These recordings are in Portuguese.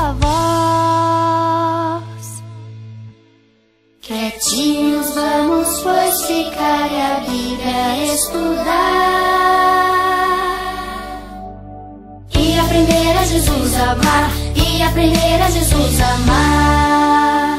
sua voz. Quietinhos vamos, pois, ficar e a Bíblia estudar e aprender a Jesus amar, e aprender a Jesus amar.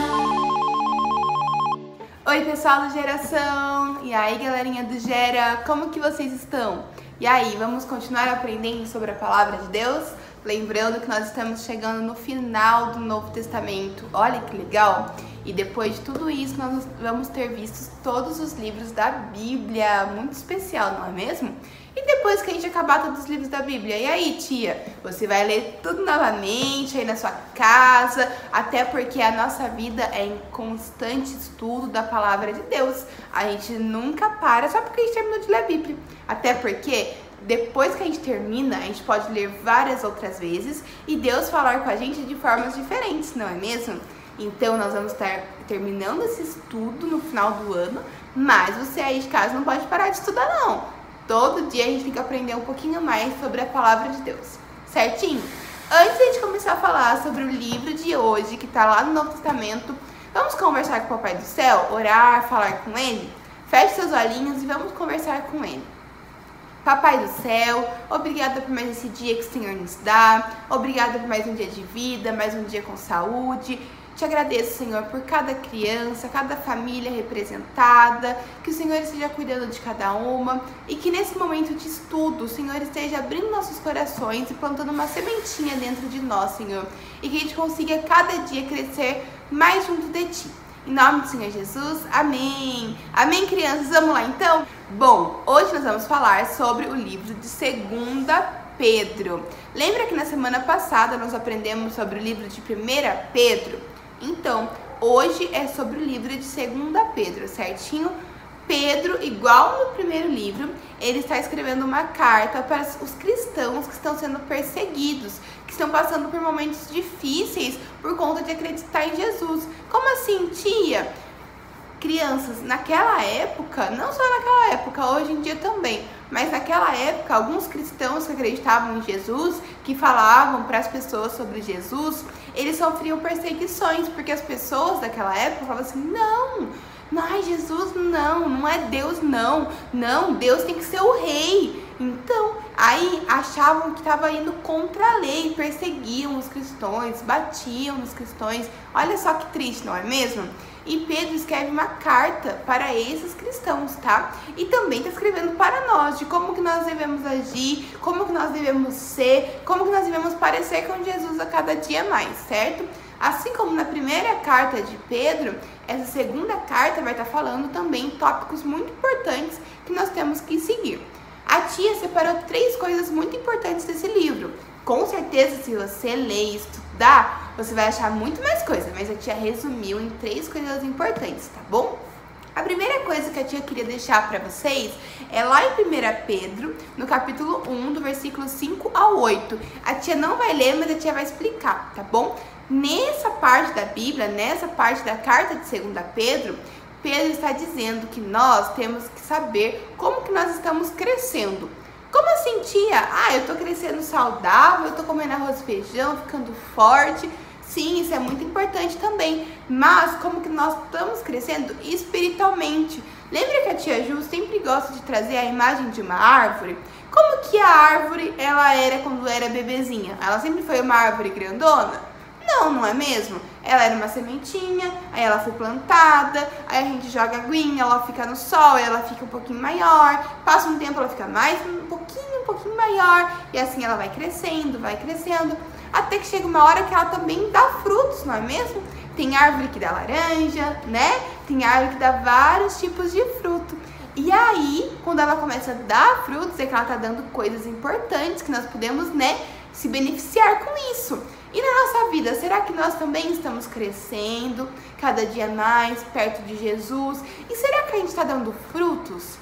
Oi pessoal do Geração! E aí galerinha do Gera, como que vocês estão? E aí, vamos continuar aprendendo sobre a Palavra de Deus? Lembrando que nós estamos chegando no final do Novo Testamento, olha que legal! E depois de tudo isso, nós vamos ter visto todos os livros da Bíblia, muito especial, não é mesmo? E depois que a gente acabar todos os livros da Bíblia, e aí tia, você vai ler tudo novamente aí na sua casa, até porque a nossa vida é em constante estudo da Palavra de Deus. A gente nunca para só porque a gente terminou de ler a Bíblia, até porque depois que a gente termina, a gente pode ler várias outras vezes e Deus falar com a gente de formas diferentes, não é mesmo? Então nós vamos estar terminando esse estudo no final do ano, mas você aí de casa não pode parar de estudar não. Todo dia a gente tem que aprender um pouquinho mais sobre a Palavra de Deus, certinho? Antes de a gente começar a falar sobre o livro de hoje, que está lá no Novo Testamento, vamos conversar com o Papai do Céu, orar, falar com Ele? Feche seus olhinhos e vamos conversar com Ele. Papai do Céu, obrigada por mais esse dia que o Senhor nos dá, obrigada por mais um dia de vida, mais um dia com saúde. Te agradeço, Senhor, por cada criança, cada família representada, que o Senhor esteja cuidando de cada uma e que nesse momento de estudo o Senhor esteja abrindo nossos corações e plantando uma sementinha dentro de nós, Senhor, e que a gente consiga cada dia crescer mais junto de Ti. Em nome do Senhor Jesus, amém. Amém, crianças? Vamos lá, então? Bom, hoje nós vamos falar sobre o livro de 2 Pedro. Lembra que na semana passada nós aprendemos sobre o livro de 1 Pedro? Então, hoje é sobre o livro de 2 Pedro, certinho? Pedro, igual no primeiro livro, ele está escrevendo uma carta para os cristãos que estão sendo perseguidos, que estão passando por momentos difíceis por conta de acreditar em Jesus. Como assim, tia? Crianças, naquela época, não só naquela época, hoje em dia também, mas naquela época, alguns cristãos que acreditavam em Jesus, que falavam para as pessoas sobre Jesus, eles sofriam perseguições, porque as pessoas daquela época falavam assim, não é Jesus, não é Deus, não, Deus tem que ser o rei. Então, aí achavam que estava indo contra a lei, perseguiam os cristãos, batiam nos cristãos. Olha só que triste, não é mesmo? E Pedro escreve uma carta para esses cristãos, tá? E também está escrevendo para nós, de como que nós devemos agir, como que nós devemos ser, como que nós devemos parecer com Jesus a cada dia mais, certo? Assim como na primeira carta de Pedro, essa segunda carta vai estar falando também tópicos muito importantes que nós temos que seguir. A tia separou 3 coisas muito importantes desse livro. Com certeza, se você ler e estudar, você vai achar muito mais coisa, mas a tia resumiu em 3 coisas importantes, tá bom? A primeira coisa que a tia queria deixar para vocês é lá em 1 Pedro, no capítulo 1, do versículo 5 ao 8. A tia não vai ler, mas a tia vai explicar, tá bom? Nessa parte da Bíblia, nessa parte da carta de 2 Pedro, Pedro está dizendo que nós temos que saber como que nós estamos crescendo. Como assim, tia? Eu tô crescendo saudável, eu tô comendo arroz e feijão, ficando forte. Sim, isso é muito importante também. Mas como que nós estamos crescendo espiritualmente? Lembra que a tia Ju sempre gosta de trazer a imagem de uma árvore? Como que a árvore ela era quando era bebezinha? Ela sempre foi uma árvore grandona? Não é mesmo? Ela era uma sementinha, aí ela foi plantada, aí a gente joga aguinha, ela fica no sol, ela fica um pouquinho maior, passa um tempo, ela fica mais um pouquinho maior, e assim ela vai crescendo, até que chega uma hora que ela também dá frutos, não é mesmo? Tem árvore que dá laranja, né? Tem árvore que dá vários tipos de fruto. E aí, quando ela começa a dar frutos, é que ela tá dando coisas importantes que nós podemos, né, se beneficiar com isso. E na nossa vida, será que nós também estamos crescendo cada dia mais perto de Jesus? E será que a gente está dando frutos?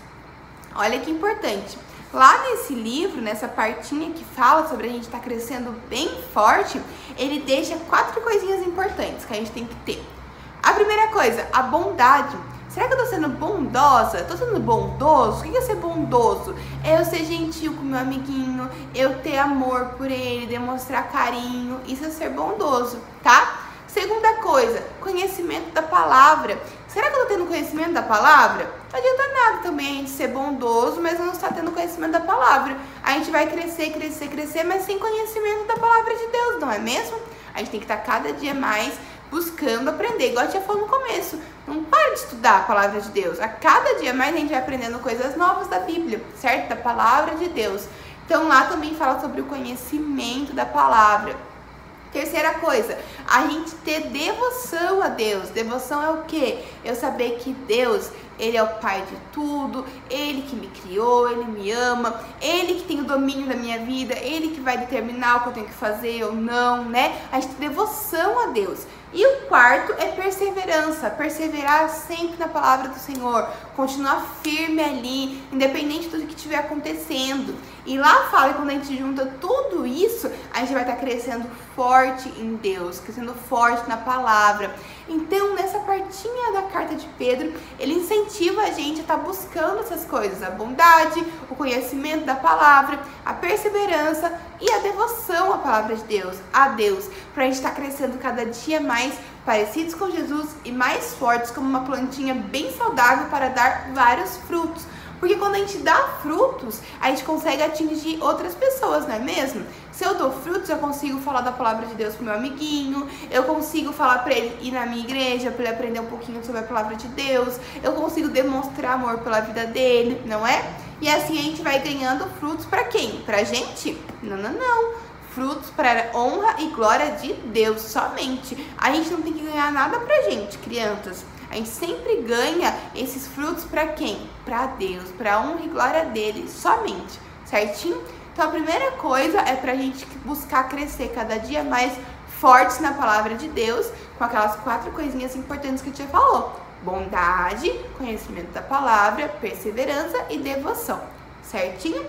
Olha que importante. Lá nesse livro, nessa partinha que fala sobre a gente estar crescendo bem forte, ele deixa 4 coisinhas importantes que a gente tem que ter. A primeira coisa, a bondade. Será que eu tô sendo bondosa? Tô sendo bondoso? O que é ser bondoso? É eu ser gentil com meu amiguinho, eu ter amor por ele, demonstrar carinho. Isso é ser bondoso, tá? Segunda coisa, conhecimento da palavra. Será que eu tô tendo conhecimento da palavra? Não adianta nada também a gente ser bondoso, mas não está tendo conhecimento da palavra. A gente vai crescer, mas sem conhecimento da palavra de Deus, não é mesmo? A gente tem que estar cada dia mais buscando aprender, igual eu tinha falado no começo. Não para de estudar a palavra de Deus. A cada dia mais a gente vai aprendendo coisas novas da Bíblia, certo? Da palavra de Deus. Então lá também fala sobre o conhecimento da palavra. Terceira coisa, a gente ter devoção a Deus. Devoção é o quê? Eu saber que Deus, Ele é o Pai de tudo, Ele que me criou, Ele me ama, Ele que tem o domínio da minha vida, Ele que vai determinar o que eu tenho que fazer ou não, né? A gente tem devoção a Deus. E o quarto é perseverança, perseverar sempre na palavra do Senhor, continuar firme ali, independente do que estiver acontecendo. E lá fala que quando a gente junta tudo isso, a gente vai estar crescendo forte em Deus, crescendo forte na palavra. Então, nessa partinha da carta de Pedro, ele incentiva a gente a estar buscando essas coisas, a bondade, o conhecimento da palavra, a perseverança e a devoção à palavra de Deus, a Deus, para a gente estar crescendo cada dia mais parecidos com Jesus e mais fortes como uma plantinha bem saudável para dar vários frutos. Porque quando a gente dá frutos, a gente consegue atingir outras pessoas, não é mesmo? Se eu dou frutos, eu consigo falar da palavra de Deus pro meu amiguinho, eu consigo falar para ele ir na minha igreja, para ele aprender um pouquinho sobre a palavra de Deus, eu consigo demonstrar amor pela vida dele, não é? E assim a gente vai ganhando frutos para quem? Pra gente? Não. Frutos para a honra e glória de Deus somente. A gente não tem que ganhar nada pra gente, crianças. A gente sempre ganha esses frutos para quem? Para Deus, para a honra e glória dele somente, certinho? Então a primeira coisa é pra gente buscar crescer cada dia mais fortes na palavra de Deus, com aquelas 4 coisinhas importantes que a tia falou: bondade, conhecimento da palavra, perseverança e devoção, certinho?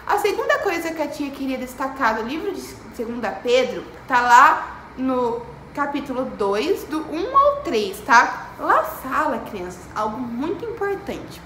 A segunda coisa que a tia queria destacar do livro de 2 Pedro tá lá no capítulo 2, do 1 ao 3, tá? Lá fala, crianças, algo muito importante.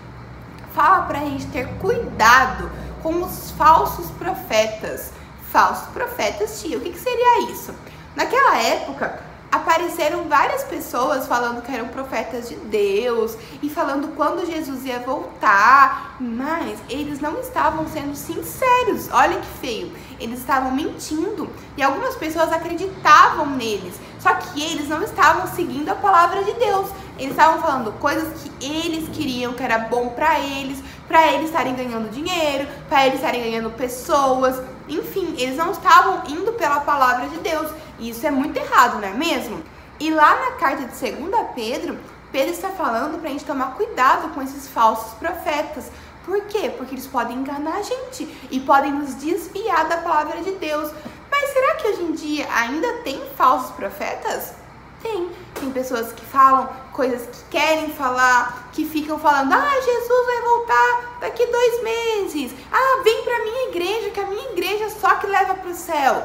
Fala pra gente ter cuidado com os falsos profetas. Falsos profetas, tia, o que seria isso? Naquela época, apareceram várias pessoas falando que eram profetas de Deus e falando quando Jesus ia voltar, mas eles não estavam sendo sinceros. Olha que feio, eles estavam mentindo e algumas pessoas acreditavam neles, só que eles não estavam seguindo a palavra de Deus. Eles estavam falando coisas que eles queriam, que era bom para eles estarem ganhando dinheiro, para eles estarem ganhando pessoas, enfim, eles não estavam indo pela palavra de Deus. E isso é muito errado, não é mesmo? E lá na carta de 2 Pedro, Pedro está falando pra gente tomar cuidado com esses falsos profetas. Por quê? Porque eles podem enganar a gente e podem nos desviar da palavra de Deus. Mas será que hoje em dia ainda tem falsos profetas? Tem pessoas que falam coisas que querem falar, que ficam falando: ah, Jesus vai voltar daqui 2 meses. Ah, vem pra minha igreja, que a minha igreja só que leva pro céu.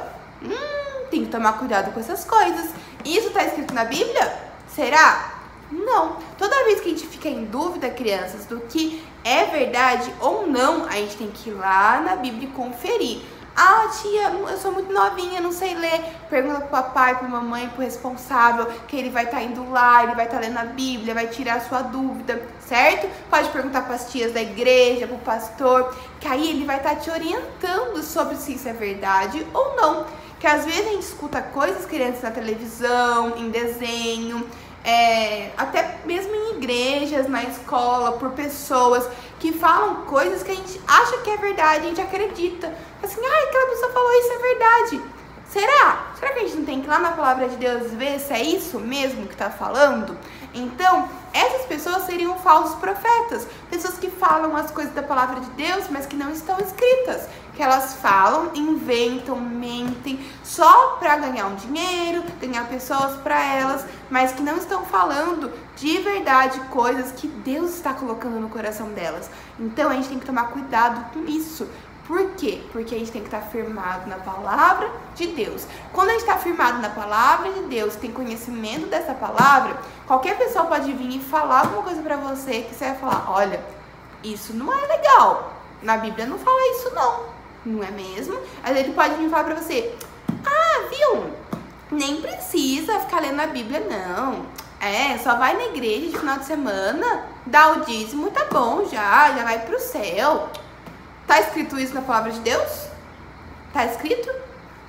Tem que tomar cuidado com essas coisas. Isso tá escrito na Bíblia? Será? Não. Toda vez que a gente fica em dúvida, crianças, do que é verdade ou não, a gente tem que ir lá na Bíblia e conferir. Ah, tia, eu sou muito novinha, não sei ler. Pergunta pro papai, pra mamãe, pro responsável, que ele vai estar indo lá, ele vai estar lendo a Bíblia, vai tirar a sua dúvida, certo? Pode perguntar pras tias da igreja, pro pastor, que aí ele vai estar te orientando sobre se isso é verdade ou não. Que às vezes a gente escuta coisas, crianças, na televisão, em desenho, até mesmo em igrejas, na escola, por pessoas que falam coisas que a gente acha que é verdade, a gente acredita. Assim, aquela pessoa falou isso, é verdade. Será? Será que a gente não tem que ir lá na palavra de Deus ver se é isso mesmo que tá falando? Então, essas pessoas seriam falsos profetas. Pessoas que falam as coisas da palavra de Deus, mas que não estão escritas. Que elas falam, inventam, mentem, só para ganhar um dinheiro, ganhar pessoas para elas, mas que não estão falando de verdade coisas que Deus está colocando no coração delas. Então, a gente tem que tomar cuidado com isso. Por quê? Porque a gente tem que estar firmado na palavra de Deus. Quando a gente está firmado na palavra de Deus, tem conhecimento dessa palavra, qualquer pessoa pode vir e falar alguma coisa pra você que você vai falar, olha, isso não é legal. Na Bíblia não fala isso não é mesmo? Aí ele pode vir falar pra você, viu? Nem precisa ficar lendo a Bíblia não. Só vai na igreja de final de semana, dá o dízimo, tá bom, já vai pro céu. Tá escrito isso na palavra de Deus? Tá escrito?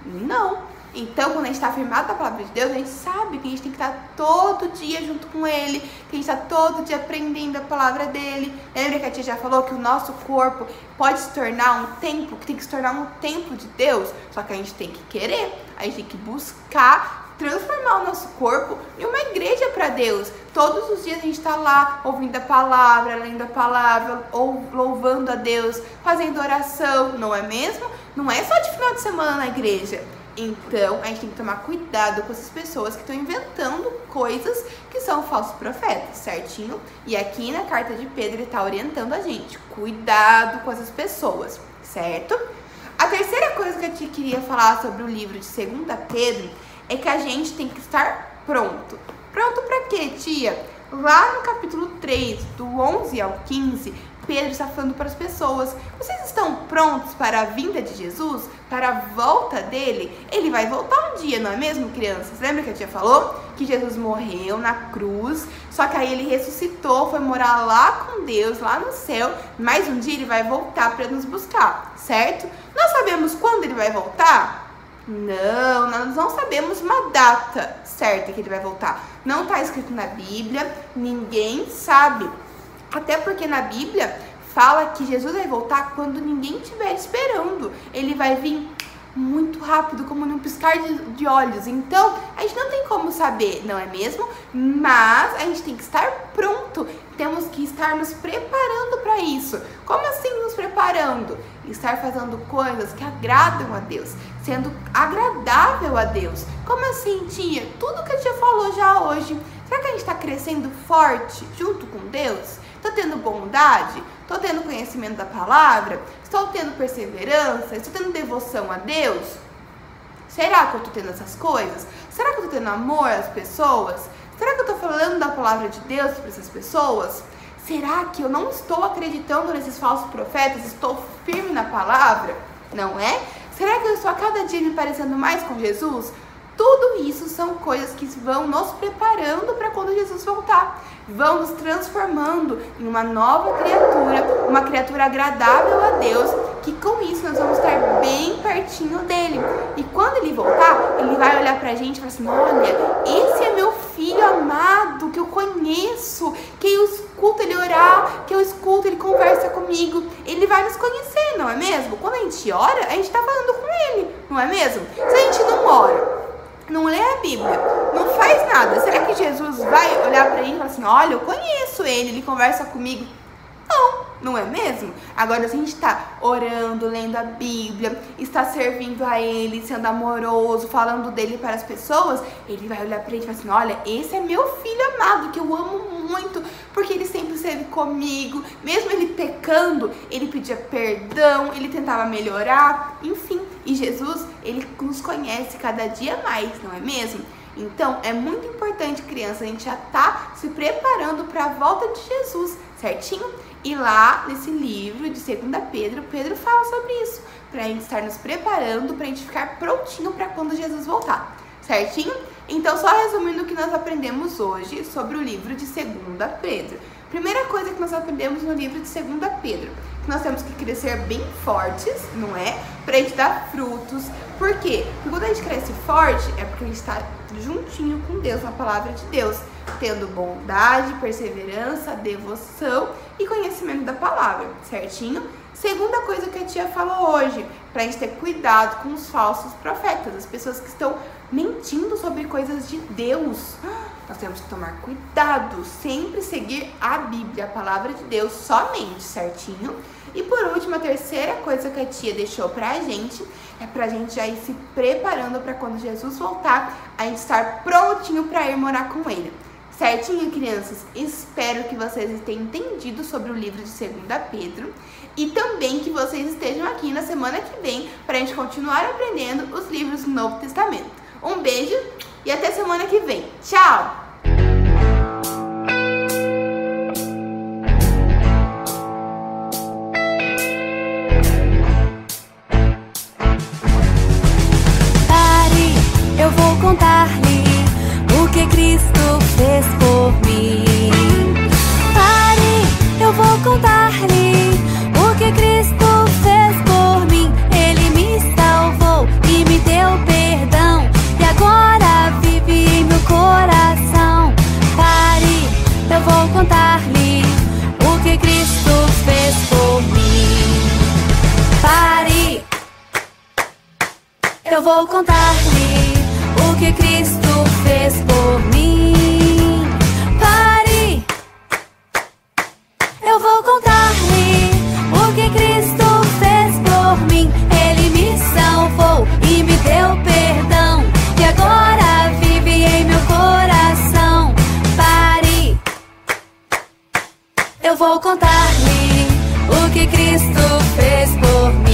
Não. Então, quando a gente está firmado na palavra de Deus, a gente sabe que a gente tem que estar todo dia junto com Ele, que a gente está todo dia aprendendo a palavra dEle. Lembra que a tia já falou que o nosso corpo pode se tornar um templo, que tem que se tornar um templo de Deus? Só que a gente tem que querer, a gente tem que buscar transformar o nosso corpo em uma igreja para Deus. Todos os dias a gente está lá ouvindo a palavra, lendo a palavra, ou louvando a Deus, fazendo oração, não é mesmo? Não é só de final de semana na igreja. Então, a gente tem que tomar cuidado com essas pessoas que estão inventando coisas que são falsos profetas, certinho? E aqui na carta de Pedro ele está orientando a gente. Cuidado com essas pessoas, certo? A terceira coisa que eu te queria falar sobre o livro de 2 Pedro é que a gente tem que estar pronto. Pronto pra quê, tia? Lá no capítulo 3, do 11 ao 15, Pedro está falando para as pessoas, vocês estão prontos para a vinda de Jesus? Para a volta dele? Ele vai voltar um dia, não é mesmo, crianças? Lembra que a tia falou? Que Jesus morreu na cruz, só que aí ele ressuscitou, foi morar lá com Deus, lá no céu, mas um dia ele vai voltar para nos buscar, certo? Nós sabemos quando ele vai voltar? Não, nós não sabemos uma data certa que ele vai voltar. Não está escrito na Bíblia, ninguém sabe. Até porque na Bíblia fala que Jesus vai voltar quando ninguém estiver esperando. Ele vai vir muito rápido, como num piscar de olhos. Então, a gente não tem como saber, não é mesmo? Mas a gente tem que estar pronto. Temos que estar nos preparando para isso. Como assim nos preparando? Estar fazendo coisas que agradam a Deus, sendo agradável a Deus. Como assim, tia? Tudo que a tia falou já hoje. Será que a gente está crescendo forte junto com Deus? Estou tendo bondade? Estou tendo conhecimento da palavra? Estou tendo perseverança? Estou tendo devoção a Deus? Será que eu estou tendo essas coisas? Será que eu estou tendo amor às pessoas? Será que eu estou falando da palavra de Deus para essas pessoas? Será que eu não estou acreditando nesses falsos profetas? Estou firme na palavra? Não é? Será que eu estou a cada dia me parecendo mais com Jesus? Tudo isso são coisas que vão nos preparando para quando Jesus voltar. Vão nos transformando em uma nova criatura, uma criatura agradável a Deus, que com isso nós vamos estar bem pertinho dele. E quando ele voltar, ele vai olhar pra gente e falar assim, olha, esse é meu filho amado, que eu conheço, que eu escuto ele orar, que eu escuto ele conversa comigo. Ele vai nos conhecer, não é mesmo? Quando a gente ora, a gente tá falando com ele, não é mesmo? Se a gente não ora, não lê a Bíblia, não faz nada, será que Jesus vai olhar pra ele e falar assim, olha, eu conheço ele conversa comigo? Não é mesmo? Agora, se a gente está orando, lendo a Bíblia, está servindo a Ele, sendo amoroso, falando dele para as pessoas, Ele vai olhar para ele e falar assim, olha, esse é meu filho amado, que eu amo muito, porque ele sempre esteve comigo, mesmo ele pecando, ele pedia perdão, ele tentava melhorar, enfim. E Jesus, Ele nos conhece cada dia mais, não é mesmo? Então, é muito importante, criança, a gente já tá se preparando para a volta de Jesus, certinho? E lá, nesse livro de 2 Pedro, Pedro fala sobre isso, pra gente estar nos preparando, pra gente ficar prontinho para quando Jesus voltar, certinho? Então, só resumindo o que nós aprendemos hoje sobre o livro de 2 Pedro. Primeira coisa que nós aprendemos no livro de 2 Pedro, que nós temos que crescer bem fortes, não é? Pra gente dar frutos. Por quê? Porque quando a gente cresce forte, é porque a gente está juntinho com Deus, na palavra de Deus, tendo bondade, perseverança, devoção e conhecimento da palavra, certinho? Segunda coisa que a tia falou hoje, pra gente ter cuidado com os falsos profetas, as pessoas que estão mentindo sobre coisas de Deus. Nós temos que tomar cuidado, sempre seguir a Bíblia, a palavra de Deus somente, certinho? E por último, a terceira coisa que a tia deixou pra gente é pra gente já ir se preparando pra quando Jesus voltar, a gente estar prontinho pra ir morar com ele, Certinho, crianças? Espero que vocês tenham entendido sobre o livro de 2 Pedro e também que vocês estejam aqui na semana que vem para a gente continuar aprendendo os livros do Novo Testamento. Um beijo e até semana que vem. Tchau! Eu vou contar-lhe o que Cristo fez por mim. Pare, eu vou contar-lhe o que Cristo fez por mim. Ele me salvou e me deu perdão, e agora vive em meu coração. Pare, eu vou contar-lhe o que Cristo fez por mim. Pare, eu vou contar-lhe o que Cristo fez por mim. Pare, eu vou contar-lhe o que Cristo fez por mim. Ele me salvou e me deu perdão, e agora vive em meu coração. Pare, eu vou contar-lhe o que Cristo fez por mim.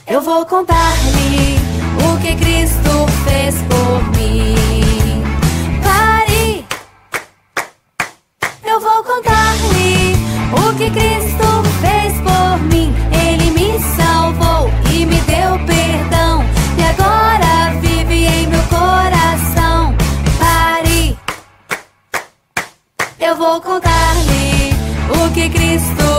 Eu vou contar-lhe o que Cristo fez por mim. Pare, eu vou contar-lhe o que Cristo fez por mim. Ele me salvou e me deu perdão, e agora vive em meu coração. Pare, eu vou contar-lhe o que Cristo